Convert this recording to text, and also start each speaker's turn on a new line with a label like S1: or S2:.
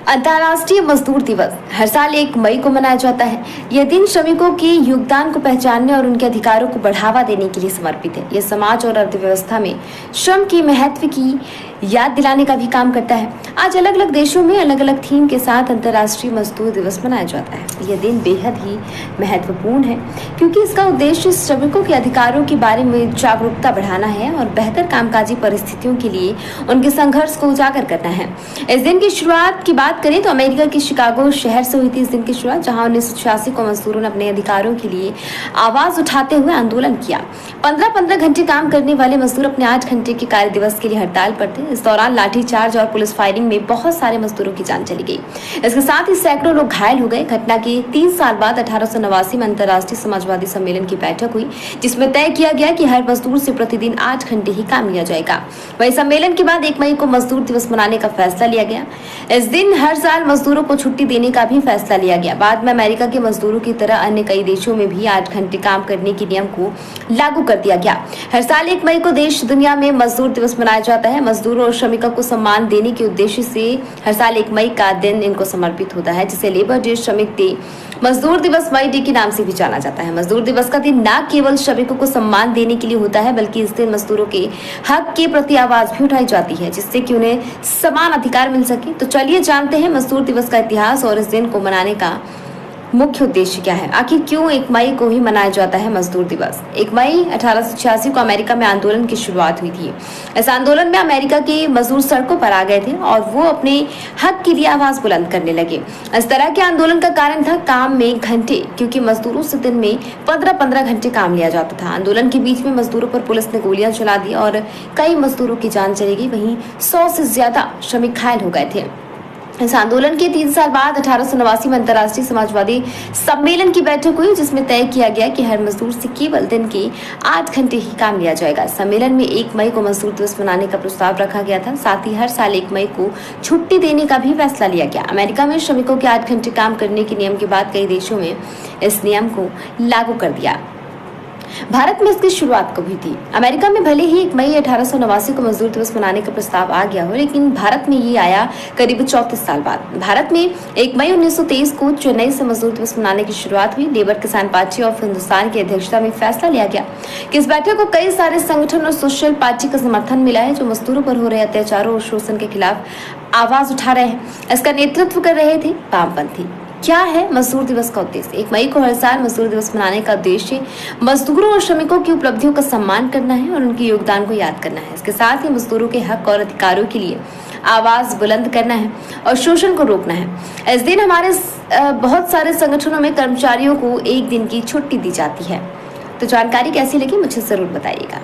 S1: अंतर्राष्ट्रीय मजदूर दिवस हर साल 1 मई को मनाया जाता है। यह दिन श्रमिकों के योगदान को पहचानने और उनके अधिकारों को बढ़ावा देने के लिए समर्पित है। यह समाज और अर्थव्यवस्था में श्रम के महत्व की याद दिलाने का भी काम करता है। आज अलग अलग देशों में अलग अलग थीम के साथ अंतर्राष्ट्रीय मजदूर दिवस मनाया जाता है। यह दिन बेहद ही महत्वपूर्ण है क्योंकि इसका उद्देश्य श्रमिकों के अधिकारों के बारे में जागरूकता बढ़ाना है और बेहतर कामकाजी परिस्थितियों के लिए उनके संघर्ष को उजागर करना है। इस दिन की शुरुआत की बात करें तो अमेरिका के शिकागो शहर से हुई थी इस दिन की शुरुआत, जहां 1986 को मजदूरों ने अपने अधिकारों के लिए आवाज उठाते हुए आंदोलन किया। 15-15 घंटे काम करने वाले मजदूर अपने 8 घंटे के कार्य दिवस के लिए हड़ताल पर थे। इस दौरान लाठीचार्ज और पुलिस फायरिंग में बहुत सारे मजदूरों की जान चली गई। इसके साथ ही सैकड़ों लोग घायल हो गए। घटना के 3 साल बाद 1889 में अंतर्राष्ट्रीय समाजवादी सम्मेलन की बैठक हुई, जिसमें तय किया गया कि हर मजदूर से प्रतिदिन 8 घंटे ही काम लिया जाएगा। वही सम्मेलन के बाद 1 मई को मजदूर दिवस मनाने का फैसला लिया गया। इस दिन हर साल मजदूरों को छुट्टी देने का भी फैसला लिया गया। बाद में अमेरिका के मजदूरों की तरह अन्य कई देशों में भी 8 घंटे काम करने के नियम को लागू कर दिया गया। हर साल 1 मई को देश दुनिया में मजदूर दिवस मनाया जाता है। मजदूरों और श्रमिकों को सम्मान देने के उद्देश्य से हर साल 1 मई का दिन इनको समर्पित होता है, जिसे लेबर डे, श्रमिक डे, मजदूर दिवस, मई डे के नाम से भी जाना जाता है। मजदूर दिवस का दिन न केवल श्रमिकों को सम्मान देने के लिए होता है, बल्कि इस दिन मजदूरों के हक के प्रति आवाज भी उठाई जाती है, जिससे कि उन्हें समान अधिकार मिल सके। तो चलिए जानते हैं मजदूर दिवस का इतिहास और इस दिन को मनाने का मुख्य उद्देश्य क्या है। आखिर क्यों 1 मई को ही मनाया जाता है मजदूर दिवस। 1 मई 1886 को अमेरिका में आंदोलन की शुरुआत हुई थी। इस आंदोलन में अमेरिका के मजदूर सड़कों पर आ गए थे और वो अपने हक के लिए आवाज बुलंद करने लगे। इस तरह के आंदोलन का कारण था काम में घंटे, क्योंकि मजदूरों से दिन में 15-15 घंटे काम लिया जाता था। आंदोलन के बीच में मजदूरों पर पुलिस ने गोलियां चला दी और कई मजदूरों की जान चली गई। वहीं 100 से ज्यादा श्रमिक घायल हो गए थे। इस आंदोलन के 3 साल बाद 1889 में अंतर्राष्ट्रीय समाजवादी सम्मेलन की बैठक हुई, जिसमें तय किया गया कि हर मजदूर से केवल दिन के 8 घंटे ही काम लिया जाएगा। सम्मेलन में 1 मई को मजदूर दिवस मनाने का प्रस्ताव रखा गया था। साथ ही हर साल 1 मई को छुट्टी देने का भी फैसला लिया गया। अमेरिका में श्रमिकों के 8 घंटे काम करने के नियम के बाद कई देशों में इस नियम को लागू कर दिया। भारत में इसकी शुरुआत कब हुई थी। अमेरिका में भले ही 1 मई 1889 को मजदूर दिवस मनाने का प्रस्ताव आ गया हो, लेकिन भारत में ये आया करीब 34 साल बाद। भारत में 1 मई 1923 को चेन्नई से मजदूर दिवस मनाने की शुरुआत हुई। लेबर किसान पार्टी ऑफ हिंदुस्तान की अध्यक्षता में फैसला लिया गया कि इस बैठक को कई सारे संगठन और सोशल पार्टी का समर्थन मिला है, जो मजदूरों पर हो रहे अत्याचारों और शोषण के खिलाफ आवाज उठा रहे हैं। इसका नेतृत्व कर रहे थे वामपंथी। क्या है मजदूर दिवस का उद्देश्य। 1 मई को हर साल मजदूर दिवस मनाने का उद्देश्य मजदूरों और श्रमिकों की उपलब्धियों का सम्मान करना है और उनके योगदान को याद करना है। इसके साथ ही मजदूरों के हक और अधिकारों के लिए आवाज बुलंद करना है और शोषण को रोकना है। इस दिन हमारे बहुत सारे संगठनों में कर्मचारियों को 1 दिन की छुट्टी दी जाती है। तो जानकारी कैसी लगी मुझे जरूर बताइएगा।